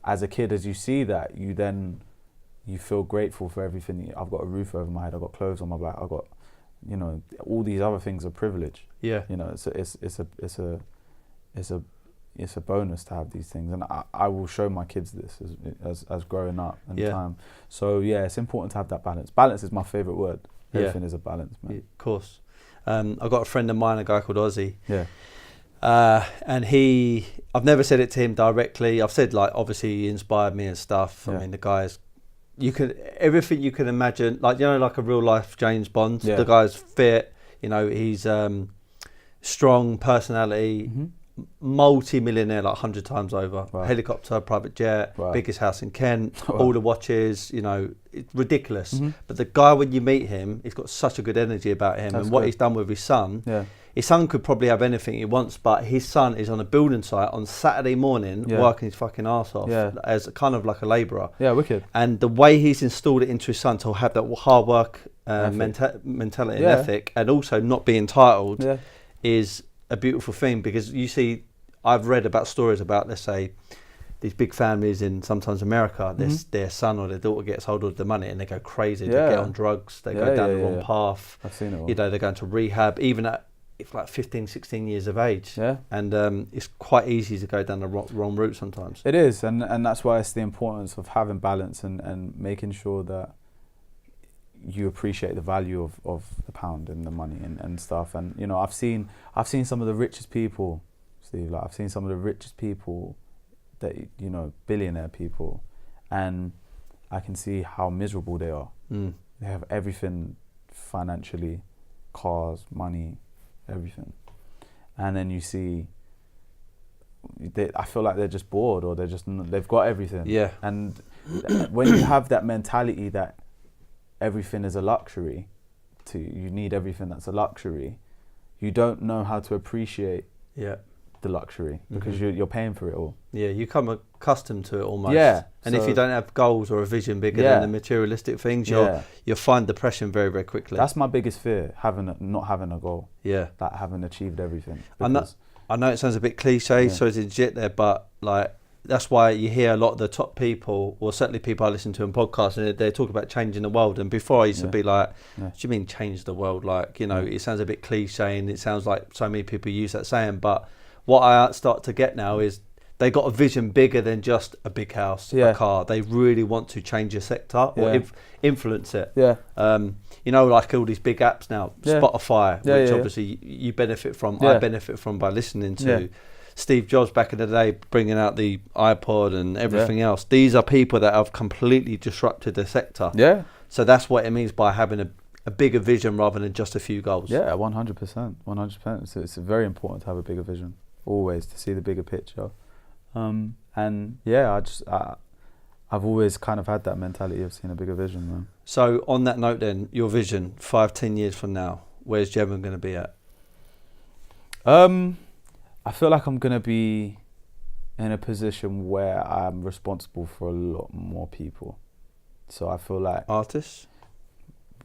as a kid, as you see that, you feel grateful for everything. I've got a roof over my head, I've got clothes on my back, I've got, all these other things are privilege. Yeah. It's a bonus to have these things, and I will show my kids this as growing up and time. So yeah, it's important to have that balance. Balance is my favourite word. Everything is a balance, man. Of course. I've got a friend of mine, a guy called Ozzy. Yeah. And I've never said it to him directly. I've said, like, obviously he inspired me and stuff. I mean, the guy's, everything you can imagine, like, like a real life James Bond. Yeah. The guy's fit, he's strong personality, multi-millionaire, like 100 times over. Wow. Helicopter, private jet, biggest house in Kent, all the watches, it's ridiculous. But the guy, when you meet him, he's got such a good energy about him. That's and what he's done with his son. Yeah. His son could probably have anything he wants, but his son is on a building site on Saturday morning working his fucking arse off as kind of like a labourer. Yeah, wicked. And the way he's installed it into his son to have that hard work mentality and ethic, and also not be entitled, is a beautiful thing. Because you see, I've read about stories about, let's say, these big families in sometimes America, their son or their daughter gets hold of the money and they go crazy. They get on drugs, they go down the wrong path. I've seen it all. They're going to rehab, even at like 15, 16 years of age. Yeah. And it's quite easy to go down the wrong route sometimes. It is, and that's why it's the importance of having balance and making sure that you appreciate the value of the pound and the money and stuff. And I've seen some of the richest people, Steve. Like, I've seen some of the richest people that billionaire people, and I can see how miserable they are. They have everything financially, cars, money, everything, and then you see I feel like they're just bored, or they've got everything. Yeah. And when you have that mentality that everything is a luxury, you need everything that's a luxury, you don't know how to appreciate the luxury, because you're paying for it all. Yeah, you come accustomed to it almost. Yeah. And if you don't have goals or a vision bigger than the materialistic things, you'll find depression very, very quickly. That's my biggest fear, not having a goal. Yeah. Like, having achieved everything. I know it sounds a bit cliche, so it's legit there, but like, that's why you hear a lot of the top people, or certainly people I listen to on podcasts, and they talk about changing the world. And before I used to be like, what do you mean change the world? Like, it sounds a bit cliche, and it sounds like so many people use that saying, but what I start to get now is they got a vision bigger than just a big house, a car. They really want to change a sector or influence it. Yeah. Like all these big apps now, Spotify, which obviously you benefit from. I benefit from by listening to Steve Jobs back in the day, bringing out the iPod and everything else. These are people that have completely disrupted the sector. Yeah. So that's what it means by having a bigger vision rather than just a few goals. Yeah, 100%. 100%. So it's very important to have a bigger vision, always, to see the bigger picture. And yeah, I've always kind of had that mentality of seeing a bigger vision, man. So on that note then, your vision, 5-10 years from now, where's Jevon going to be at? I feel like I'm going to be in a position where I'm responsible for a lot more people. So I feel like... Artists?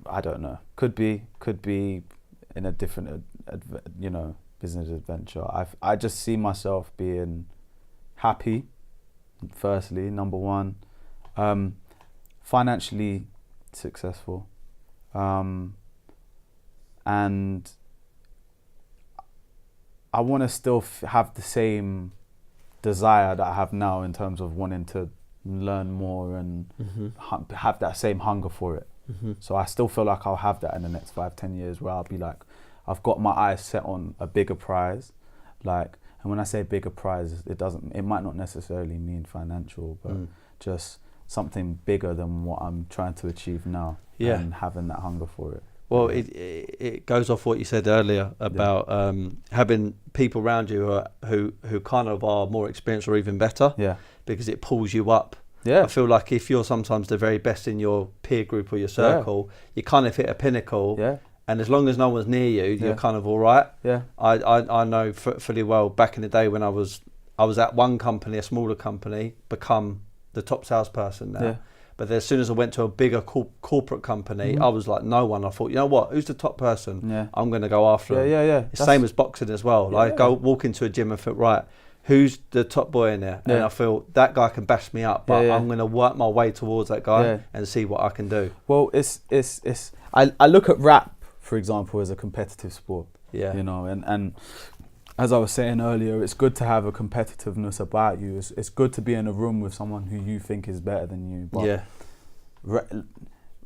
I don't know. Could be in a different, business adventure. I just see myself being happy, firstly, number one. Financially successful. And I want to still have the same desire that I have now in terms of wanting to learn more and have that same hunger for it. So I still feel like I'll have that in the next 5-10 years, where I'll be like, I've got my eyes set on a bigger prize. Like, and when I say bigger prize, it might not necessarily mean financial, but just something bigger than what I'm trying to achieve now, and having that hunger for it. Well, it goes off what you said earlier about having people around you who kind of are more experienced or even better. Yeah. Because it pulls you up. Yeah. I feel like if you're sometimes the very best in your peer group or your circle, you kind of hit a pinnacle. Yeah. And as long as no one's near you, you're kind of all right. Yeah. I know fully well back in the day when I was at one company, a smaller company, become the top salesperson now. Yeah. But then as soon as I went to a bigger corporate company, I was like no one. I thought, you know what? Who's the top person? Yeah. I'm going to go after them. Yeah. It's the same as boxing as well. Like go walk into a gym and feel, right, who's the top boy in there? And I feel that guy can bash me up, but I'm going to work my way towards that guy and see what I can do. Well, I look at rap, for example, as a competitive sport. Yeah. You know, and as I was saying earlier, it's good to have a competitiveness about you. It's good to be in a room with someone who you think is better than you. But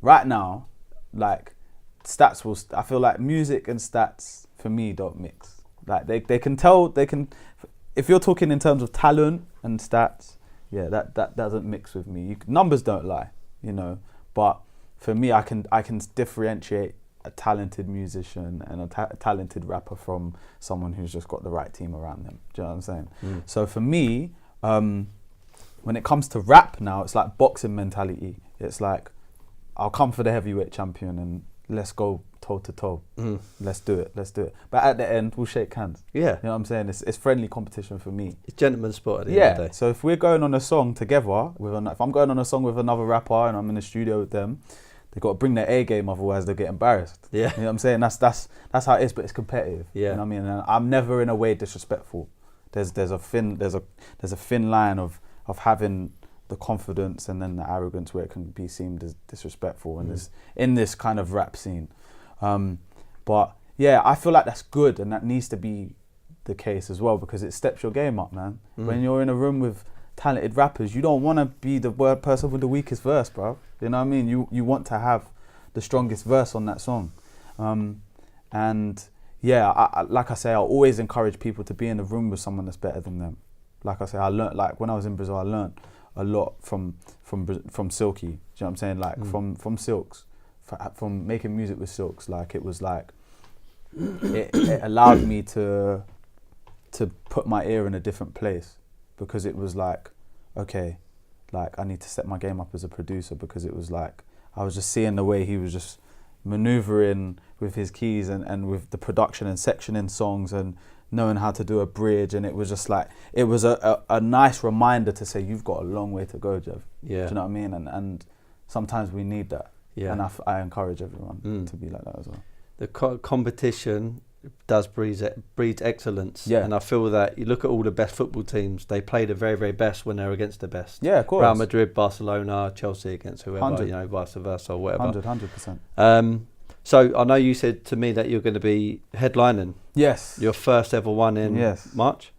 right now, like stats I feel like music and stats for me don't mix. Like they can tell, if you're talking in terms of talent and stats, that doesn't mix with me. Numbers don't lie, you know. But for me, I can differentiate a talented musician and a talented rapper from someone who's just got the right team around them. Do you know what I'm saying? So for me, when it comes to rap now, it's like boxing mentality. It's like, I'll come for the heavyweight champion and let's go toe to toe. Let's do it. But at the end, we'll shake hands. Yeah. You know what I'm saying? It's friendly competition for me. It's gentleman's sport at the end of the day. So if we're going on a song together, if I'm going on a song with another rapper and I'm in the studio with them, they got to bring their A game, otherwise they'll get embarrassed. Yeah. You know what I'm saying? That's how it is, but it's competitive. Yeah. You know what I mean? And I'm never in a way disrespectful. There's a thin line of having the confidence and then the arrogance where it can be seen as disrespectful in this kind of rap scene. But yeah, I feel like that's good and that needs to be the case as well, because it steps your game up, man. When you're in a room with talented rappers, you don't want to be the person with the weakest verse, bro. You know what I mean? You want to have the strongest verse on that song. And yeah, I like I say, I always encourage people to be in a room with someone that's better than them. Like I say, I learned, like when I was in Brazil, I learned a lot from Silky. Do you know what I'm saying? Like from Silks, from making music with Silks. Like it was like it allowed me to put my ear in a different place, because it was like, okay, like I need to set my game up as a producer, because it was like I was just seeing the way he was just maneuvering with his keys and with the production and sectioning songs and knowing how to do a bridge, and it was just like, it was a nice reminder to say, you've got a long way to go, Jev. Yeah. Do you know what I mean? And sometimes we need that. Yeah. And I encourage everyone to be like that as well. The competition does breeds excellence. Yeah. And I feel that you look at all the best football teams, they play the very, very best when they're against the best. Yeah, of course. Real Madrid, Barcelona, Chelsea against whoever, 100. you know, vice versa or whatever. 100%. So I know you said to me that you're going to be headlining. Yes. Your first ever one in March?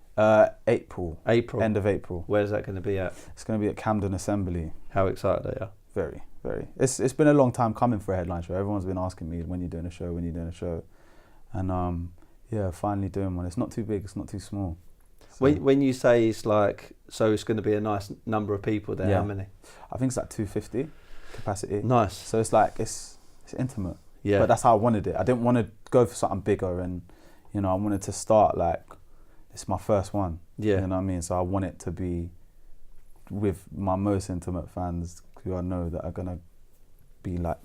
April. End of April. Where's that going to be at? It's going to be at Camden Assembly. How excited are you? Very, very. It's been a long time coming for a headline show. Everyone's been asking me, when you're doing a show, And yeah, finally doing one. It's not too big, it's not too small. So when you say it's like, so it's going to be a nice number of people there, how many? I think it's like 250 capacity. Nice. So it's like, it's intimate. Yeah. But that's how I wanted it. I didn't want to go for something bigger, and you know, I wanted to start like, it's my first one. Yeah. You know what I mean? So I want it to be with my most intimate fans, who I know that are gonna be like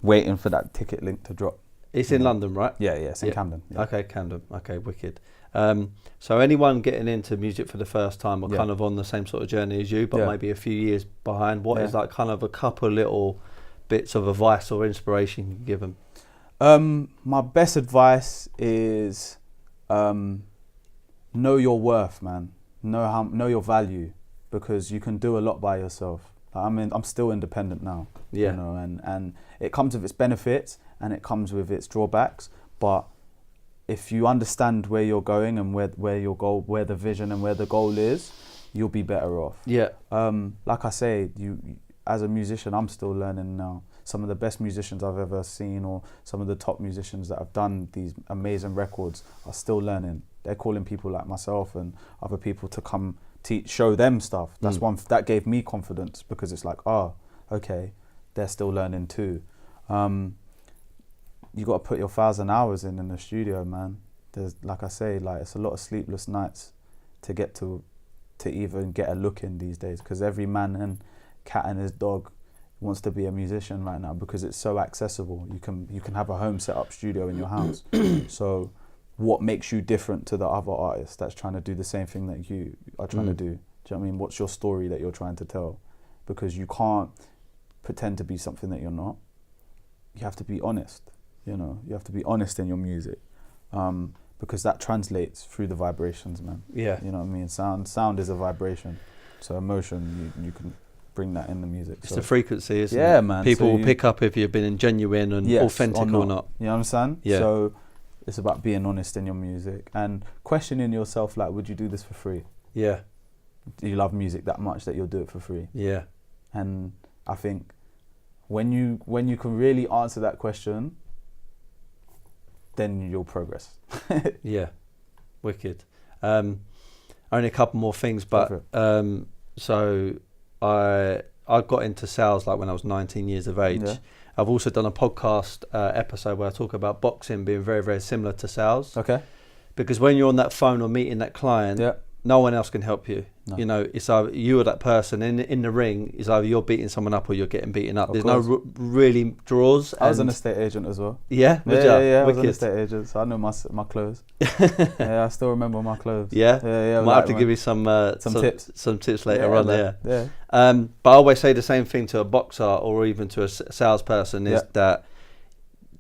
waiting for that ticket link to drop. It's in London, right? Yeah, it's in Camden. Yeah. Okay, Camden. Okay, wicked. So anyone getting into music for the first time, or kind of on the same sort of journey as you, but maybe a few years behind, what is like kind of a couple little bits of advice or inspiration you can give them? My best advice is know your worth, man. Know your value, because you can do a lot by yourself. I'm still independent now, you know, and it comes with its benefits and it comes with its drawbacks. But if you understand where you're going and where the vision and where the goal is, you'll be better off. Yeah. Like I say, you as a musician, I'm still learning now. Some of the best musicians I've ever seen, or some of the top musicians that have done these amazing records, are still learning. They're calling people like myself and other people to come show them stuff. That's one that gave me confidence, because it's like, oh, okay, they're still learning too. you got to put your 1,000 hours in the studio, man. There's, like I say, like it's a lot of sleepless nights to get to even get a look in these days, because every man and cat and his dog wants to be a musician right now because it's so accessible. You can have a home set up studio in your house. So what makes you different to the other artist that's trying to do the same thing that you are trying to do? Do you know what I mean? What's your story that you're trying to tell? Because you can't pretend to be something that you're not. You have to be honest, you know. You have to be honest in your music, because that translates through the vibrations, man. Yeah. You know what I mean? Sound is a vibration. So emotion, you can bring that in the music. It's so the frequency, isn't it? Yeah, man. People So will pick up if you've been genuine and authentic or not. You understand? Yeah. So it's about being honest in your music and questioning yourself, like, would you do this for free? Yeah. Do you love music that much that you'll do it for free? Yeah. And I think when you can really answer that question, then you'll progress. Yeah. Wicked. Only a couple more things, but so I got into sales like when I was 19 years of age. Yeah. I've also done a podcast episode where I talk about boxing being very, very similar to sales. Okay. Because when you're on that phone or meeting that client, no one else can help you. No. You know, it's either you or that person in the ring. Is either you're beating someone up or you're getting beaten up. There's no really draws. I was an estate agent as well. Yeah? Yeah. I was an estate agent, so I know my clothes. Yeah, I still remember my clothes. Yeah. Might have to give you some tips. Some tips later on. Man. Yeah. But I always say the same thing to a boxer or even to a salesperson is that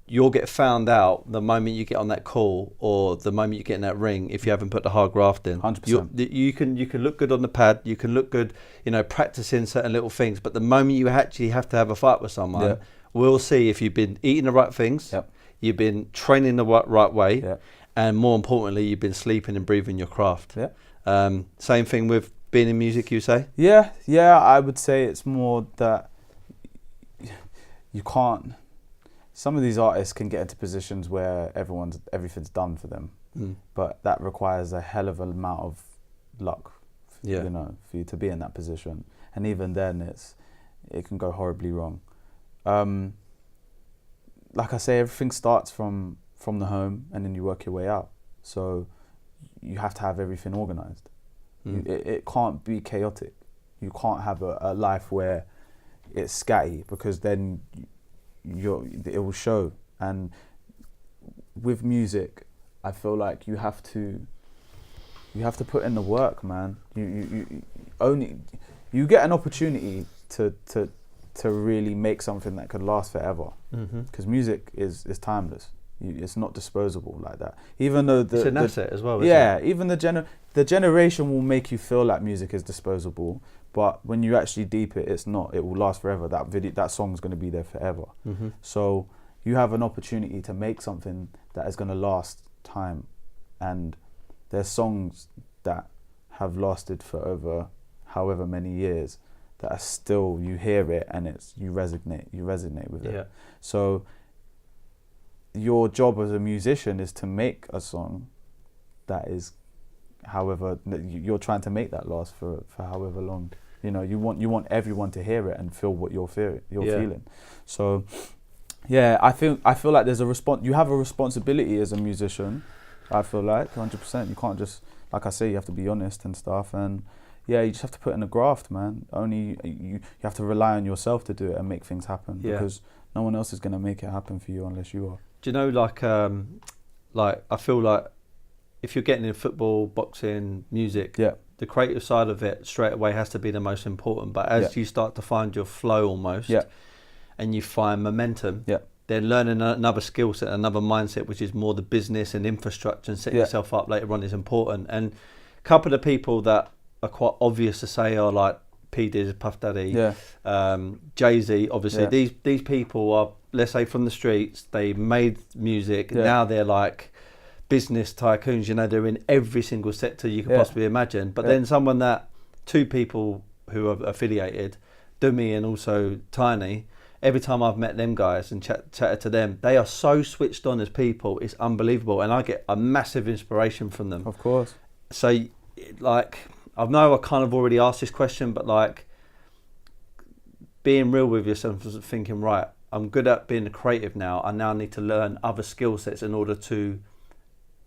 you'll get found out the moment you get on that call or the moment you get in that ring if you haven't put the hard graft in. 100%. You can look good on the pad, you can look good, you know, practicing certain little things, but the moment you actually have to have a fight with someone, we'll see if you've been eating the right things, you've been training the right way, and more importantly, you've been sleeping and breathing your craft. Same thing with being in music, you say? Yeah, I would say it's more that you can't. Some of these artists can get into positions where everything's done for them, but that requires a hell of an amount of luck, you know, for you to be in that position. And even then, it can go horribly wrong. Like I say, everything starts from the home, and then you work your way out. So you have to have everything organised. It can't be chaotic. You can't have a life where it's scatty, because then it will show. And with music, I feel like you have to put in the work, man. You get an opportunity to really make something that could last forever, because music is timeless. It's not disposable like that. Even though it's an asset as well. Isn't it? Even the generation will make you feel like music is disposable. But when you actually deep it, it's not. It will last forever. That song's going to be there forever. So you have an opportunity to make something that is going to last time. And there's songs that have lasted for over however many years that are still, you hear it and you resonate with it. So your job as a musician is to make a song that is, however, you're trying to make that last for however long. You know, you want everyone to hear it and feel what you're feeling. So, I feel like there's you have a responsibility as a musician. I feel like 100%. You can't just, like I say, you have to be honest and stuff. And you just have to put in a graft, man. Only you have to rely on yourself to do it and make things happen, because no one else is gonna make it happen for you unless you are. Do you know, like I feel like if you're getting in football, boxing, music, the creative side of it straight away has to be the most important. But as you start to find your flow almost, and you find momentum, then learning another skill set, another mindset, which is more the business and infrastructure and setting yourself up later on, is important. And a couple of people that are quite obvious to say are like P. Diddy, Puff Daddy, Jay-Z, obviously. These people are, let's say, from the streets. They made music. Now they're like business tycoons. You know, they're in every single sector you could possibly imagine. But then two people who are affiliated, Dumi and also Tiny, every time I've met them guys and chatted to them, they are so switched on as people. It's unbelievable. And I get a massive inspiration from them. Of course. So, like, I know I kind of already asked this question, but like, being real with yourself, thinking, right, I'm good at being a creative now. I now need to learn other skill sets in order to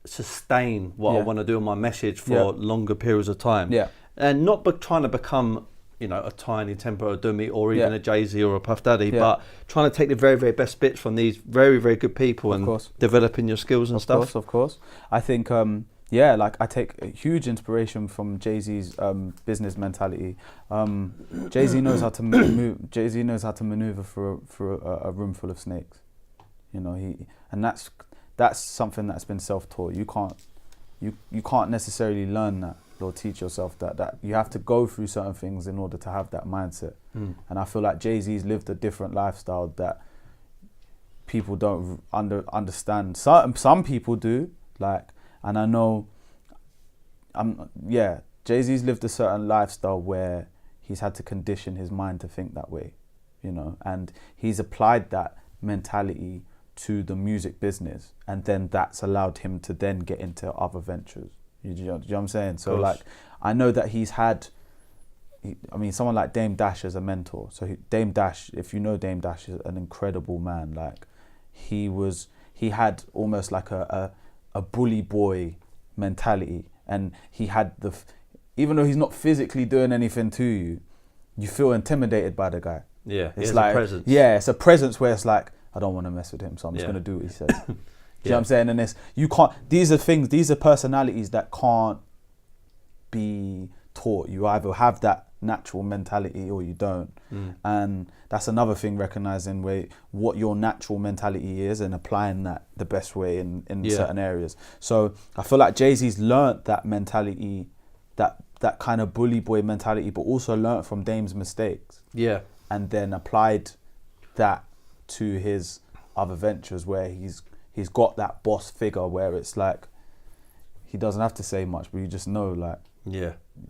sustain what I want to do on my message for longer periods of time. Yeah. And not trying to become, you know, a Tiny, Tempo, or Dummy, or even a Jay-Z or a Puff Daddy, but trying to take the very, very best bits from these very, very good people and developing your skills and stuff. Of course. I think, like I take a huge inspiration from Jay-Z's business mentality. Jay-Z knows how to move. Jay-Z knows how to maneuver for a room full of snakes. You know, that's something that's been self-taught. You can't necessarily learn that or teach yourself that you have to go through certain things in order to have that mindset. And I feel like Jay-Z's lived a different lifestyle that people don't understand. Some people do, like, and I know Jay-Z's lived a certain lifestyle where he's had to condition his mind to think that way, you know, and he's applied that mentality to the music business, and then that's allowed him to then get into other ventures. You know what I'm saying? So like, I know that he's had, someone like Dame Dash as a mentor. So Dame Dash, if you know Dame Dash, is an incredible man. Like, he had almost like a bully boy mentality, and he had even though he's not physically doing anything to you, you feel intimidated by the guy. Yeah, it's like a presence. Yeah, it's a presence where it's like, I don't want to mess with him, so I'm just going to do what he says. You know what I'm saying? And these are personalities that can't be taught. You either have that natural mentality or you don't. And that's another thing, recognizing what your natural mentality is and applying that the best way in certain areas. So I feel like Jay-Z's learnt that mentality, that kind of bully boy mentality, but also learnt from Dame's mistakes. Yeah. And then applied that to his other ventures, where he's got that boss figure where it's like he doesn't have to say much, but you just know, like,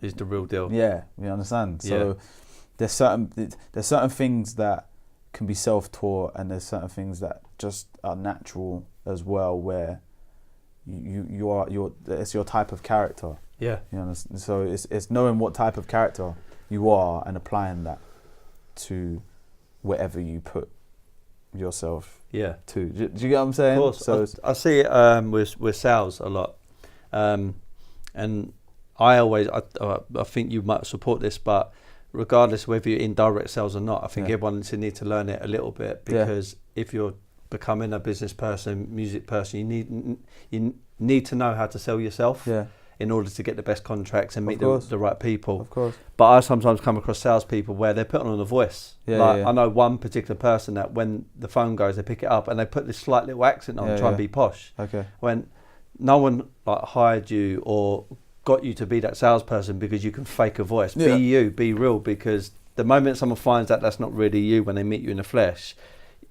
he's the real deal. Yeah, you understand. So there's certain things that can be self-taught, and there's certain things that just are natural as well, where it's your type of character. Yeah, you understand. So it's knowing what type of character you are and applying that to wherever you put yourself to. Do you get what I'm saying? Of course. So I see it with sales a lot, and I think you might support this, but regardless of whether you're in direct sales or not, I think everyone needs to learn it a little bit, because if you're becoming a business person, music person, you need to know how to sell yourself. In order to get the best contracts and meet the right people. Of course. But I sometimes come across salespeople where they're putting on a voice. I know one particular person that when the phone goes, they pick it up and they put this slight little accent on, try and be posh. Okay. When no one hired you or got you to be that salesperson because you can fake a voice. Be you, be real, because the moment someone finds that that's not really you when they meet you in the flesh,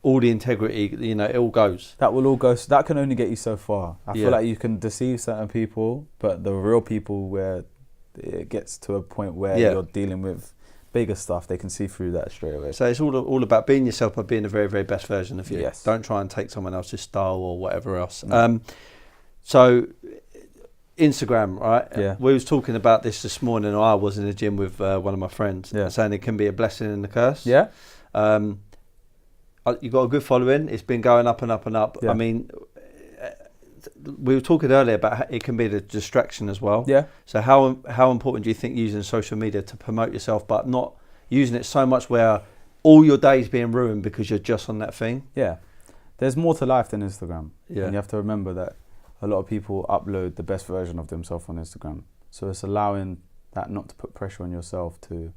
all the integrity, it all goes. That will all go. So that can only get you so far. I feel like you can deceive certain people, but the real people, where it gets to a point where you're dealing with bigger stuff, they can see through that straight away. So it's all about being yourself, but being the very, very best version of you. Yes. Don't try and take someone else's style or whatever else. So Instagram, right? Yeah. We was talking about this morning. I was in the gym with one of my friends, saying it can be a blessing and a curse. Yeah. You got a good following. It's been going up and up and up. Yeah. I mean, we were talking earlier about how it can be the distraction as well. Yeah. So how important do you think using social media to promote yourself, but not using it so much where all your day's being ruined because you're just on that thing? Yeah. There's more to life than Instagram. Yeah. And you have to remember that a lot of people upload the best version of themselves on Instagram. So it's allowing that not to put pressure on yourself to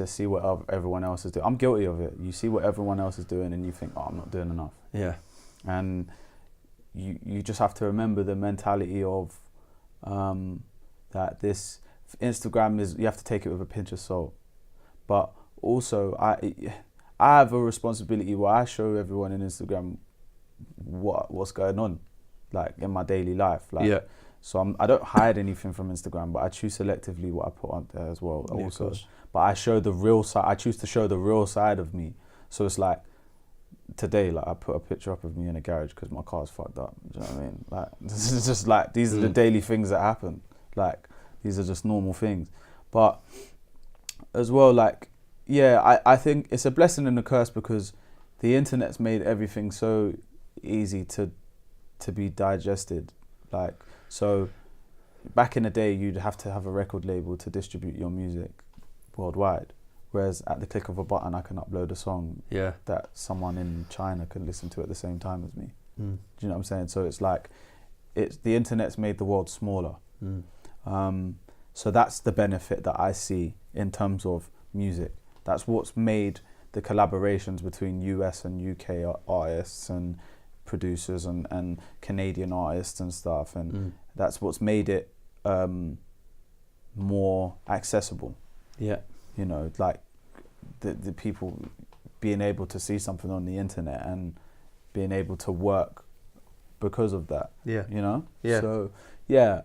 see what everyone else is doing. I'm guilty of it. You see what everyone else is doing and you think, I'm not doing enough. Yeah. And you just have to remember the mentality of that this Instagram is, you have to take it with a pinch of salt. But also I have a responsibility where I show everyone in Instagram what's going on, like in my daily life. Like, so I don't hide anything from Instagram, but I choose selectively what I put on there as well. Yeah, also. But I show the real side. I choose to show the real side of me. So it's like today, like I put a picture up of me in a garage because my car's fucked up. Do you know what I mean? Like, this is just like, these are the daily things that happen. Like, these are just normal things. But as well, like, I think it's a blessing and a curse, because the internet's made everything so easy to be digested. Like, so back in the day, you'd have to have a record label to distribute your music worldwide. Whereas at the click of a button, I can upload a song that someone in China can listen to at the same time as me. Do you know what I'm saying? So it's like, the internet's made the world smaller. So that's the benefit that I see in terms of music. That's what's made the collaborations between US and UK artists and producers and Canadian artists and stuff. And that's what's made it more accessible. Yeah. You know, like the people being able to see something on the internet and being able to work because of that. Yeah. You know? Yeah. So, yeah.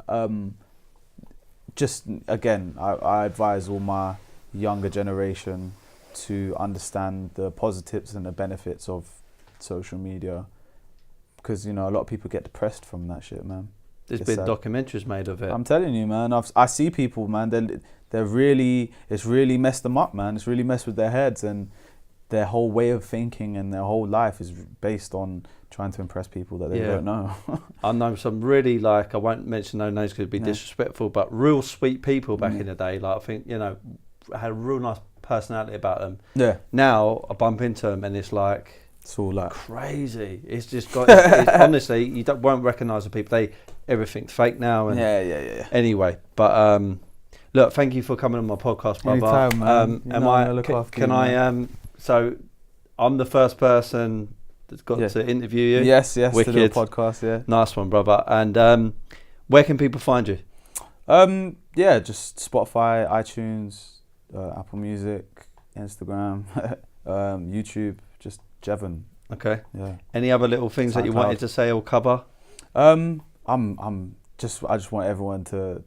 Just, again, I advise all my younger generation to understand the positives and the benefits of social media. Because, you know, a lot of people get depressed from that shit, man. There's been documentaries made of it. I'm telling you, man. I see people, man. They're really, it's really messed them up, man. It's really messed with their heads, and their whole way of thinking and their whole life is based on trying to impress people that they don't know. I know some really, like, I won't mention no names because it'd be disrespectful, but real sweet people back in the day. Like, I think, you know, had a real nice personality about them. Yeah. Now I bump into them and it's like, it's all like crazy. It's just got. It's honestly, you won't recognise the people. Everything's fake now. And yeah. Anyway, but look, thank you for coming on my podcast, brother. Anytime, man. So I'm the first person that's got to interview you. Yes, Wicked. To do a podcast. Yeah, nice one, brother. And where can people find you? Just Spotify, iTunes, Apple Music, Instagram, YouTube. Just Jevon. Okay. Yeah. Any other little things that you wanted to say or cover? I just want everyone to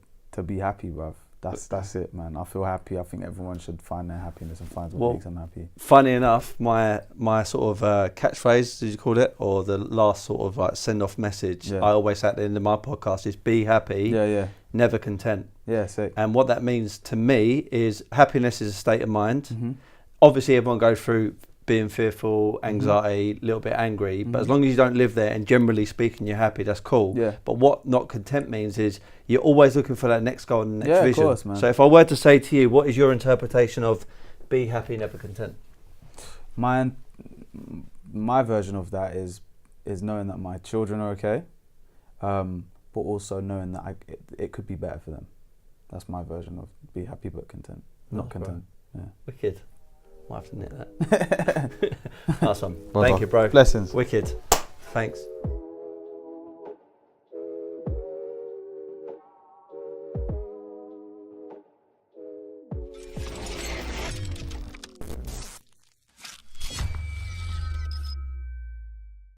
be happy, bruv. That's it, man. I feel happy. I think everyone should find their happiness and find what makes them happy. Funny enough, my sort of catchphrase, as you called it, or the last sort of like send off message, I always say at the end of my podcast is be happy, never content. Yeah, sick. And what that means to me is happiness is a state of mind. Obviously, everyone goes through being fearful, anxiety, a little bit angry, but as long as you don't live there and generally speaking you're happy, that's cool. Yeah. But what not content means is you're always looking for that next goal and the next vision. Of course, man. So if I were to say to you, what is your interpretation of be happy, never content? My version of that is knowing that my children are okay, but also knowing that it could be better for them. That's my version of be happy but content, not content. Bro. Yeah. Wicked. Might have to knit that. Awesome. Thank you, bro. Blessings. Wicked. Thanks.